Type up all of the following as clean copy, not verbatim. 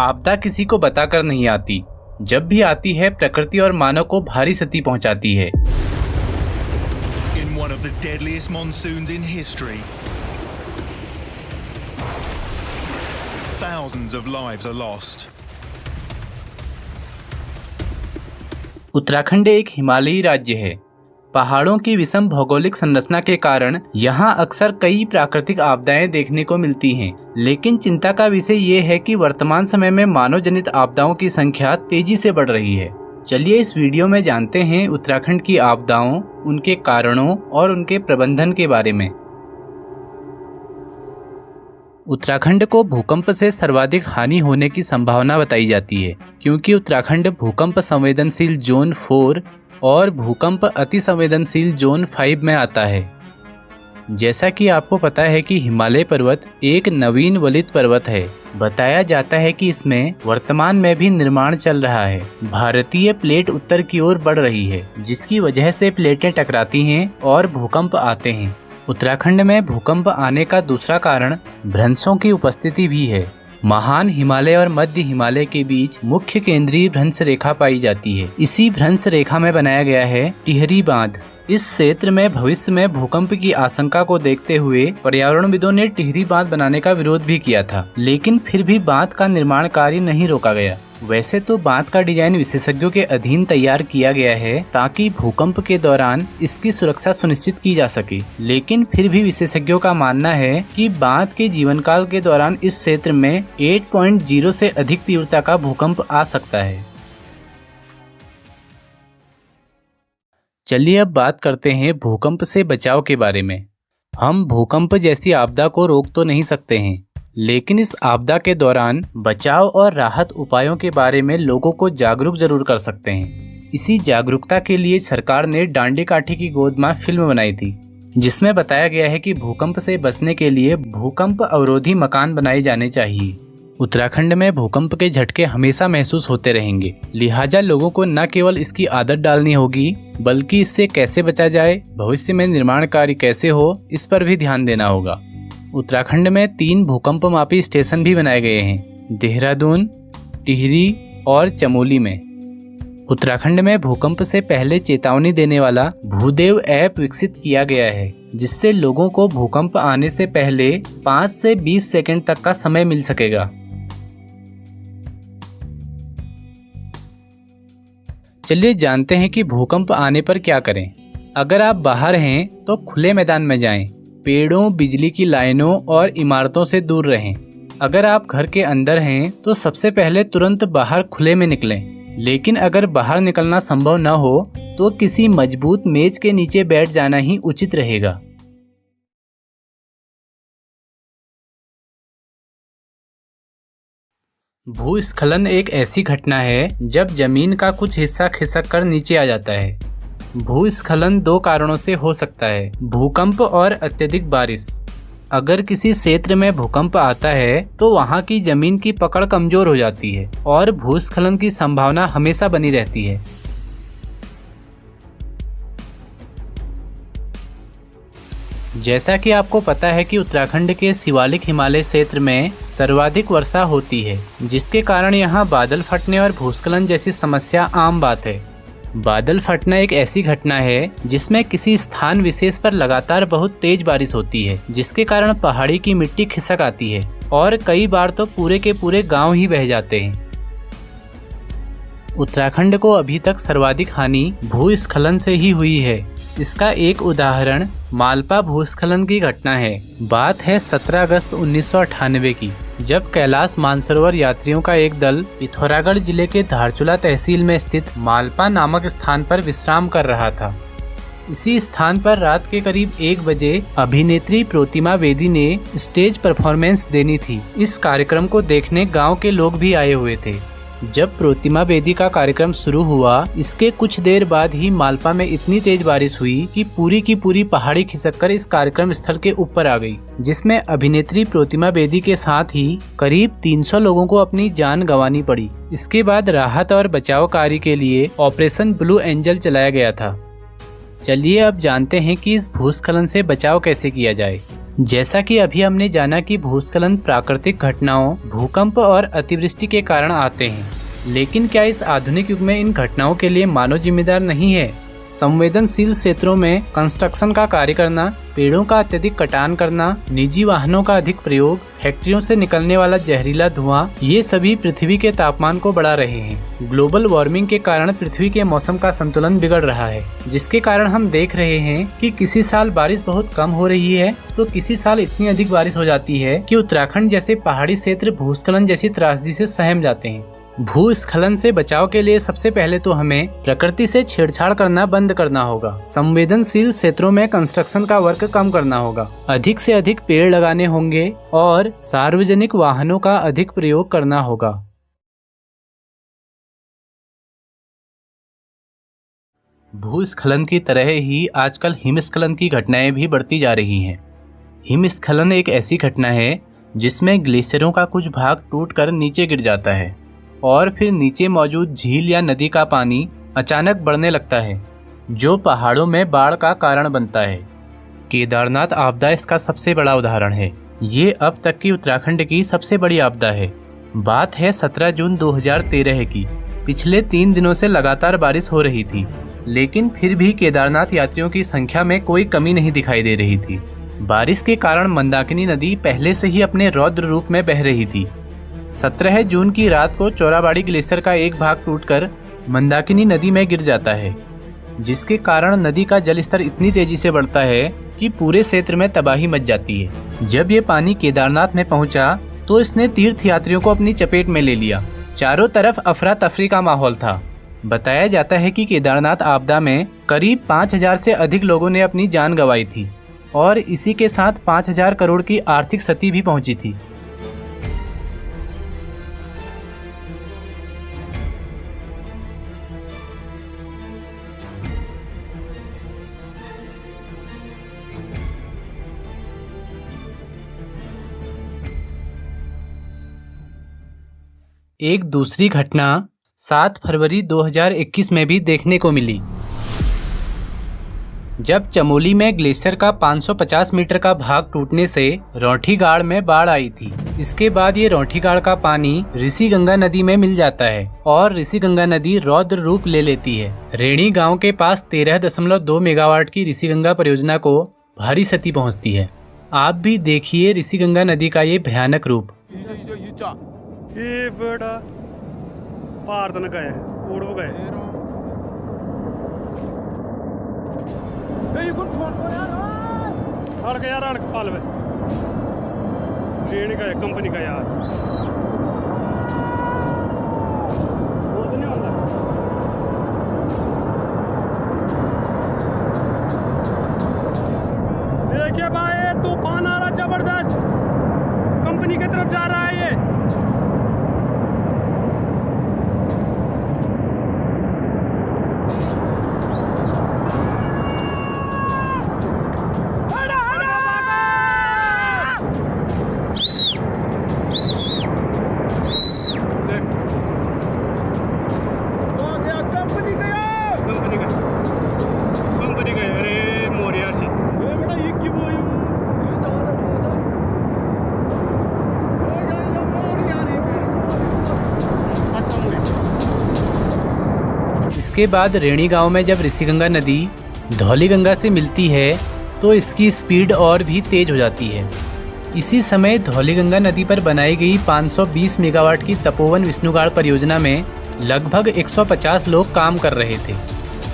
आपदा किसी को बताकर नहीं आती। जब भी आती है प्रकृति और मानव को भारी क्षति पहुंचाती है। In one of the deadliest monsoons in history, thousands of lives are lost. Uttarakhand एक हिमालयी राज्य है। पहाड़ों की विषम भौगोलिक संरचना के कारण यहाँ अक्सर कई प्राकृतिक आपदाएं देखने को मिलती हैं। लेकिन चिंता का विषय ये है कि वर्तमान समय में मानव जनित आपदाओं की संख्या तेजी से बढ़ रही है। चलिए इस वीडियो में जानते हैं उत्तराखंड की आपदाओं, उनके कारणों और उनके प्रबंधन के बारे में। उत्तराखंड को भूकंप से सर्वाधिक हानि होने की संभावना बताई जाती है, क्योंकि उत्तराखंड भूकंप संवेदनशील जोन 4 और भूकंप अति संवेदनशील जोन 5 में आता है। जैसा कि आपको पता है कि हिमालय पर्वत एक नवीन वलित पर्वत है। बताया जाता है कि इसमें वर्तमान में भी निर्माण चल रहा है। भारतीय प्लेट उत्तर की ओर बढ़ रही है, जिसकी वजह से प्लेटें टकराती हैं और भूकंप आते हैं। उत्तराखंड में भूकंप आने का दूसरा कारण भ्रंशों की उपस्थिति भी है। महान हिमालय और मध्य हिमालय के बीच मुख्य केंद्रीय भ्रंश रेखा पाई जाती है। इसी भ्रंश रेखा में बनाया गया है टिहरी बांध। इस क्षेत्र में भविष्य में भूकंप की आशंका को देखते हुए पर्यावरणविदों ने टिहरी बांध बनाने का विरोध भी किया था, लेकिन फिर भी बांध का निर्माण कार्य नहीं रोका गया। वैसे तो बांध का डिजाइन विशेषज्ञों के अधीन तैयार किया गया है ताकि भूकंप के दौरान इसकी सुरक्षा सुनिश्चित की जा सके, लेकिन फिर भी विशेषज्ञों का मानना है कि बांध के जीवन काल के दौरान इस क्षेत्र में 8.0 से अधिक तीव्रता का भूकंप आ सकता है। चलिए अब बात करते हैं भूकंप से बचाव के बारे में। हम भूकंप जैसी आपदा को रोक तो नहीं सकते हैं, लेकिन इस आपदा के दौरान बचाव और राहत उपायों के बारे में लोगों को जागरूक जरूर कर सकते हैं। इसी जागरूकता के लिए सरकार ने डांडी काठी की गोद में फिल्म बनाई थी, जिसमें बताया गया है कि भूकंप से बचने के लिए भूकंप अवरोधी मकान बनाए जाने चाहिए। उत्तराखंड में भूकंप के झटके हमेशा महसूस होते रहेंगे, लिहाजा लोगों को न केवल इसकी आदत डालनी होगी, बल्कि इससे कैसे बचा जाए, भविष्य में निर्माण कार्य कैसे हो, इस पर भी ध्यान देना होगा। उत्तराखंड में 3 भूकंप मापी स्टेशन भी बनाए गए हैं, देहरादून, टिहरी और चमोली में। उत्तराखंड में भूकंप से पहले चेतावनी देने वाला भूदेव ऐप विकसित किया गया है, जिससे लोगों को भूकंप आने से पहले 5 से 20 सेकंड तक का समय मिल सकेगा। चलिए जानते हैं कि भूकंप आने पर क्या करें। अगर आप बाहर हैं तो खुले मैदान में जाएं। पेड़ों, बिजली की लाइनों और इमारतों से दूर रहें। अगर आप घर के अंदर हैं तो सबसे पहले तुरंत बाहर खुले में निकलें। लेकिन अगर बाहर निकलना संभव न हो तो किसी मजबूत मेज के नीचे बैठ जाना ही उचित रहेगा। भूस्खलन एक ऐसी घटना है जब जमीन का कुछ हिस्सा खिसक कर नीचे आ जाता है। भूस्खलन 2 कारणों से हो सकता है, भूकंप और अत्यधिक बारिश। अगर किसी क्षेत्र में भूकंप आता है तो वहां की जमीन की पकड़ कमजोर हो जाती है और भूस्खलन की संभावना हमेशा बनी रहती है। जैसा कि आपको पता है कि उत्तराखंड के शिवालिक हिमालय क्षेत्र में सर्वाधिक वर्षा होती है, जिसके कारण यहाँ बादल फटने और भूस्खलन जैसी समस्या आम बात है। बादल फटना एक ऐसी घटना है जिसमें किसी स्थान विशेष पर लगातार बहुत तेज बारिश होती है, जिसके कारण पहाड़ी की मिट्टी खिसक आती है और कई बार तो पूरे के पूरे गांव ही बह जाते हैं। उत्तराखंड को अभी तक सर्वाधिक हानि भूस्खलन से ही हुई है। इसका एक उदाहरण मालपा भूस्खलन की घटना है। बात है 17 अगस्त 1998 की, जब कैलाश मानसरोवर यात्रियों का एक दल पिथौरागढ़ जिले के धारचूला तहसील में स्थित मालपा नामक स्थान पर विश्राम कर रहा था। इसी स्थान पर रात के करीब 1 बजे अभिनेत्री प्रोतिमा बेदी ने स्टेज परफॉर्मेंस देनी थी। इस कार्यक्रम को देखने गांव के लोग भी आए हुए थे। जब प्रोतिमा बेदी का कार्यक्रम शुरू हुआ, इसके कुछ देर बाद ही मालपा में इतनी तेज बारिश हुई कि पूरी की पूरी पहाड़ी खिसककर इस कार्यक्रम स्थल के ऊपर आ गई, जिसमें अभिनेत्री प्रोतिमा बेदी के साथ ही करीब 300 लोगों को अपनी जान गंवानी पड़ी। इसके बाद राहत और बचाव कार्य के लिए ऑपरेशन ब्लू एंजल चलाया गया था। चलिए अब जानते हैं कि इस भूस्खलन से बचाव कैसे किया जाए। जैसा कि अभी हमने जाना कि भूस्खलन प्राकृतिक घटनाओं, भूकंप और अतिवृष्टि के कारण आते हैं, लेकिन क्या इस आधुनिक युग में इन घटनाओं के लिए मानव जिम्मेदार नहीं है? संवेदनशील क्षेत्रों में कंस्ट्रक्शन का कार्य करना, पेड़ों का अत्यधिक कटान करना, निजी वाहनों का अधिक प्रयोग, फैक्ट्रियों से निकलने वाला जहरीला धुआं, ये सभी पृथ्वी के तापमान को बढ़ा रहे हैं। ग्लोबल वार्मिंग के कारण पृथ्वी के मौसम का संतुलन बिगड़ रहा है, जिसके कारण हम देख रहे हैं कि किसी साल बारिश बहुत कम हो रही है तो किसी साल इतनी अधिक बारिश हो जाती है कि उत्तराखंड जैसे पहाड़ी क्षेत्र भूस्खलन जैसी त्रासदी से सहम जाते हैं। भूस्खलन से बचाव के लिए सबसे पहले तो हमें प्रकृति से छेड़छाड़ करना बंद करना होगा। संवेदनशील क्षेत्रों में कंस्ट्रक्शन का वर्क कम करना होगा, अधिक से अधिक पेड़ लगाने होंगे और सार्वजनिक वाहनों का अधिक प्रयोग करना होगा। भूस्खलन की तरह ही आजकल हिमस्खलन की घटनाएं भी बढ़ती जा रही हैं। हिमस्खलन एक ऐसी घटना है जिसमें ग्लेशियरों का कुछ भाग टूटकर नीचे गिर जाता है और फिर नीचे मौजूद झील या नदी का पानी अचानक बढ़ने लगता है, जो पहाड़ों में बाढ़ का कारण बनता है। केदारनाथ आपदा इसका सबसे बड़ा उदाहरण है। ये अब तक की उत्तराखंड की सबसे बड़ी आपदा है। बात है 17 जून 2013 की। पिछले 3 दिनों से लगातार बारिश हो रही थी, लेकिन फिर भी केदारनाथ यात्रियों की संख्या में कोई कमी नहीं दिखाई दे रही थी। बारिश के कारण मंदाकिनी नदी पहले से ही अपने रौद्र रूप में बह रही थी। 17 जून की रात को चौराबाड़ी ग्लेशियर का एक भाग टूटकर मंदाकिनी नदी में गिर जाता है, जिसके कारण नदी का जलस्तर इतनी तेजी से बढ़ता है कि पूरे क्षेत्र में तबाही मच जाती है। जब ये पानी केदारनाथ में पहुंचा तो इसने तीर्थ यात्रियों को अपनी चपेट में ले लिया। चारों तरफ अफरा तफरी का माहौल था। बताया जाता है कि केदारनाथ आपदा में करीब 5000 से अधिक लोगों ने अपनी जान गंवाई थी और इसी के साथ 5000 करोड़ की आर्थिक क्षति भी पहुंची थी। एक दूसरी घटना 7 फरवरी 2021 में भी देखने को मिली, जब चमोली में ग्लेशियर का 550 मीटर का भाग टूटने से रौंठीगाड़ में बाढ़ आई थी। इसके बाद ये रौंठीगाड़ का पानी ऋषिगंगा नदी में मिल जाता है और ऋषिगंगा नदी रौद्र रूप ले लेती है। रेणी गांव के पास 13.2 मेगावाट की ऋषिगंगा परियोजना को भारी क्षति पहुंचती है। आप भी देखिए ऋषिगंगा नदी का ये भयानक रूप। ये बेटा पार तन गए उड़ गए ये कौन फोन कर यार अड़ गया यार पाल में ट्रेन का है कंपनी का यार वो तो नहीं होता। देखिए भाई तूफान आ रहा जबरदस्त, कंपनी की तरफ जा रहा है ये। इसके बाद रेणी गांव में जब ऋषिगंगा नदी धौलीगंगा से मिलती है तो इसकी स्पीड और भी तेज हो जाती है। इसी समय धौलीगंगा नदी पर बनाई गई 520 मेगावाट की तपोवन विष्णुगाड़ परियोजना में लगभग 150 लोग काम कर रहे थे,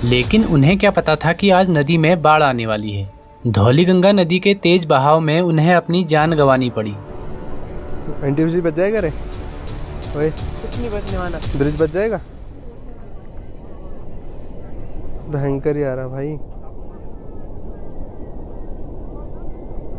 लेकिन उन्हें क्या पता था कि आज नदी में बाढ़ आने वाली है। धौलीगंगा नदी के तेज बहाव में उन्हें अपनी जान गंवानी पड़ी। एनटीपीसी बच जाएगा रे? ओए कुछ नहीं बचने वाला। ब्रिज बच जाएगा? भयंकर ही आ रहा भाई,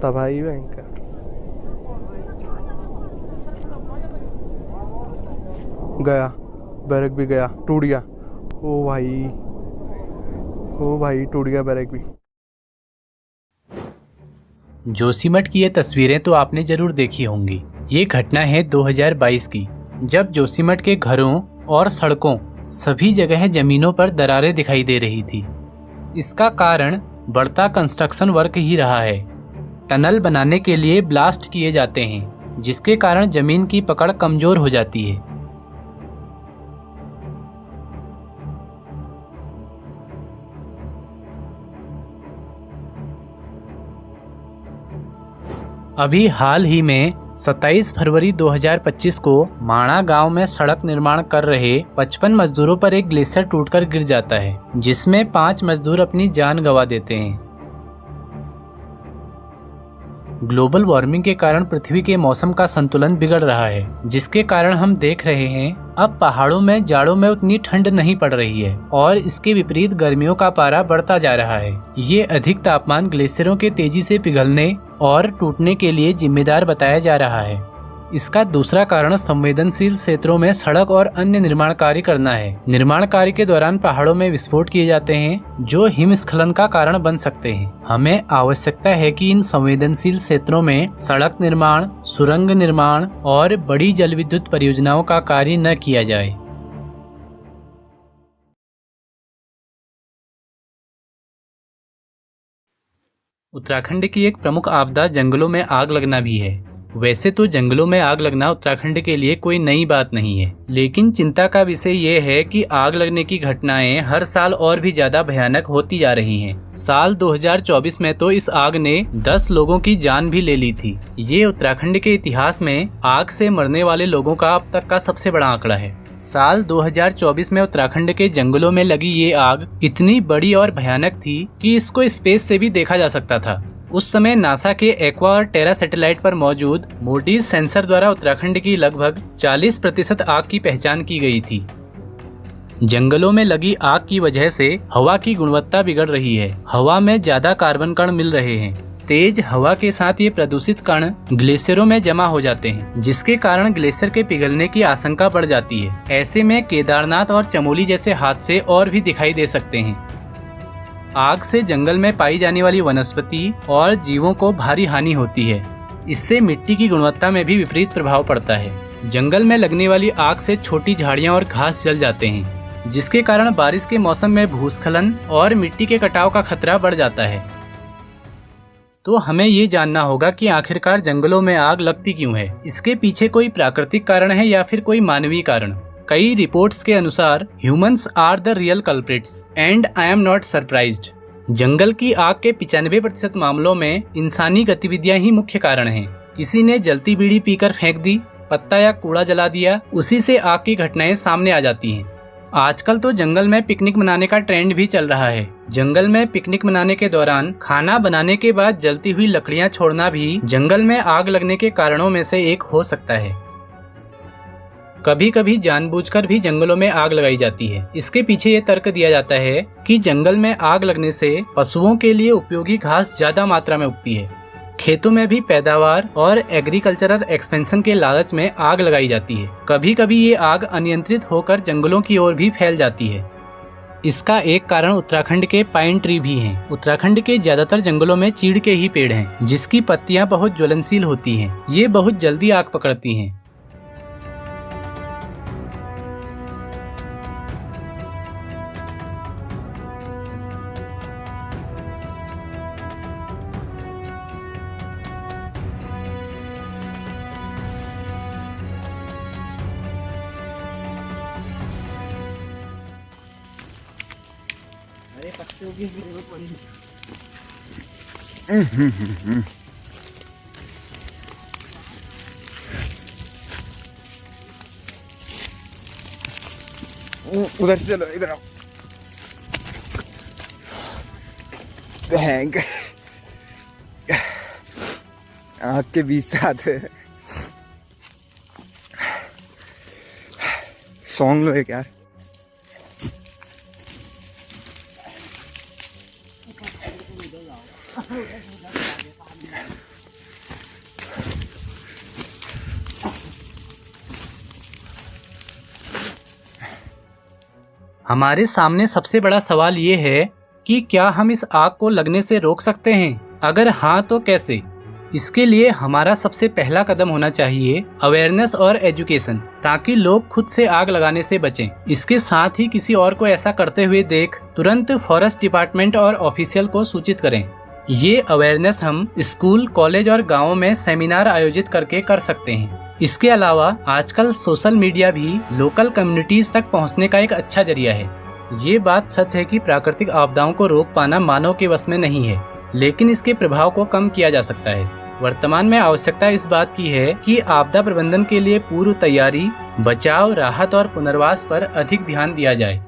तबाही भयंकर। गया बैरक भी गया, टूट गया। ओ भाई टूट गया बैरक भी। जोशीमठ की ये तस्वीरें तो आपने जरूर देखी होंगी। ये घटना है 2022 की, जब जोशीमठ के घरों और सड़कों सभी जगह जमीनों पर दरारें दिखाई दे रही थी। इसका कारण बढ़ता कंस्ट्रक्शन वर्क ही रहा है। टनल बनाने के लिए ब्लास्ट किए जाते हैं, जिसके कारण जमीन की पकड़ कमजोर हो जाती है। अभी हाल ही में 27 फरवरी 2025 को माणा गांव में सड़क निर्माण कर रहे 55 मजदूरों पर एक ग्लेशियर टूटकर गिर जाता है, जिसमें 5 मजदूर अपनी जान गंवा देते हैं। ग्लोबल वार्मिंग के कारण पृथ्वी के मौसम का संतुलन बिगड़ रहा है, जिसके कारण हम देख रहे हैं अब पहाड़ों में जाड़ों में उतनी ठंड नहीं पड़ रही है और इसके विपरीत गर्मियों का पारा बढ़ता जा रहा है। ये अधिक तापमान ग्लेशियरों के तेजी से पिघलने और टूटने के लिए जिम्मेदार बताया जा रहा है। इसका दूसरा कारण संवेदनशील क्षेत्रों में सड़क और अन्य निर्माण कार्य करना है। निर्माण कार्य के दौरान पहाड़ों में विस्फोट किए जाते हैं, जो हिमस्खलन का कारण बन सकते हैं। हमें आवश्यकता है कि इन संवेदनशील क्षेत्रों में सड़क निर्माण, सुरंग निर्माण और बड़ी जल विद्युत परियोजनाओं का कार्य न किया जाए। उत्तराखंड की एक प्रमुख आपदा जंगलों में आग लगना भी है। वैसे तो जंगलों में आग लगना उत्तराखंड के लिए कोई नई बात नहीं है, लेकिन चिंता का विषय ये है कि आग लगने की घटनाएं हर साल और भी ज्यादा भयानक होती जा रही हैं। साल 2024 में तो इस आग ने 10 लोगों की जान भी ले ली थी। ये उत्तराखंड के इतिहास में आग से मरने वाले लोगों का अब तक का सबसे बड़ा आंकड़ा है। साल 2024 में उत्तराखंड के जंगलों में लगी ये आग इतनी बड़ी और भयानक थी कि इसको स्पेस से भी देखा जा सकता था। उस समय नासा के एक्वा और टेरा सैटेलाइट पर मौजूद मोडीज सेंसर द्वारा उत्तराखंड की लगभग 40% आग की पहचान की गई थी। जंगलों में लगी आग की वजह से हवा की गुणवत्ता बिगड़ रही है। हवा में ज्यादा कार्बन कण मिल रहे हैं। तेज हवा के साथ ये प्रदूषित कण ग्लेशियरों में जमा हो जाते हैं, जिसके कारण ग्लेशियर के पिघलने की आशंका बढ़ जाती है। ऐसे में केदारनाथ और चमोली जैसे हादसे और भी दिखाई दे सकते हैं। आग से जंगल में पाई जाने वाली वनस्पति और जीवों को भारी हानि होती है। इससे मिट्टी की गुणवत्ता में भी विपरीत प्रभाव पड़ता है। जंगल में लगने वाली आग से छोटी झाड़ियां और घास जल जाते हैं, जिसके कारण बारिश के मौसम में भूस्खलन और मिट्टी के कटाव का खतरा बढ़ जाता है। तो हमें ये जानना होगा कि आखिरकार जंगलों में आग लगती क्यों है। इसके पीछे कोई प्राकृतिक कारण है या फिर कोई मानवीय कारण। कई रिपोर्ट्स के अनुसार humans are the real culprits and I am not surprised. जंगल की आग के 95% मामलों में इंसानी गतिविधियां ही मुख्य कारण हैं। किसी ने जलती बीड़ी पीकर फेंक दी, पत्ता या कूड़ा जला दिया, उसी से आग की घटनाएं सामने आ जाती हैं। आजकल तो जंगल में पिकनिक मनाने का ट्रेंड भी चल रहा है। जंगल में पिकनिक मनाने के दौरान खाना बनाने के बाद जलती हुई लकड़ियां छोड़ना भी जंगल में आग लगने के कारणों में से एक हो सकता है। कभी कभी जानबूझकर भी जंगलों में आग लगाई जाती है। इसके पीछे ये तर्क दिया जाता है कि जंगल में आग लगने से पशुओं के लिए उपयोगी घास ज्यादा मात्रा में उगती है। खेतों में भी पैदावार और एग्रीकल्चरल एक्सपेंशन के लालच में आग लगाई जाती है। कभी कभी ये आग अनियंत्रित होकर जंगलों की ओर भी फैल जाती है। इसका एक कारण उत्तराखंड के पाइन ट्री भी हैं। उत्तराखंड के ज्यादातर जंगलों में चीड़ के ही पेड़ हैं, जिसकी पत्तियां बहुत ज्वलनशील होती हैं। ये बहुत जल्दी आग पकड़ती हैं। उधर से चलो, इधर आओ। आग के बीच से आते हैं। सॉन्ग लो एक यार। हमारे सामने सबसे बड़ा सवाल ये है कि क्या हम इस आग को लगने से रोक सकते हैं? अगर हाँ तो कैसे? इसके लिए हमारा सबसे पहला कदम होना चाहिए अवेयरनेस और एजुकेशन, ताकि लोग खुद से आग लगाने से बचें। इसके साथ ही किसी और को ऐसा करते हुए देख तुरंत फॉरेस्ट डिपार्टमेंट और ऑफिशियल को सूचित करें। ये अवेयरनेस हम स्कूल, कॉलेज और गाँव में सेमिनार आयोजित करके कर सकते हैं। इसके अलावा आजकल सोशल मीडिया भी लोकल कम्युनिटीज तक पहुंचने का एक अच्छा जरिया है। ये बात सच है कि प्राकृतिक आपदाओं को रोक पाना मानव के वश में नहीं है, लेकिन इसके प्रभाव को कम किया जा सकता है। वर्तमान में आवश्यकता इस बात की है कि आपदा प्रबंधन के लिए पूर्व तैयारी, बचाव, राहत और पुनर्वास पर अधिक ध्यान दिया जाए।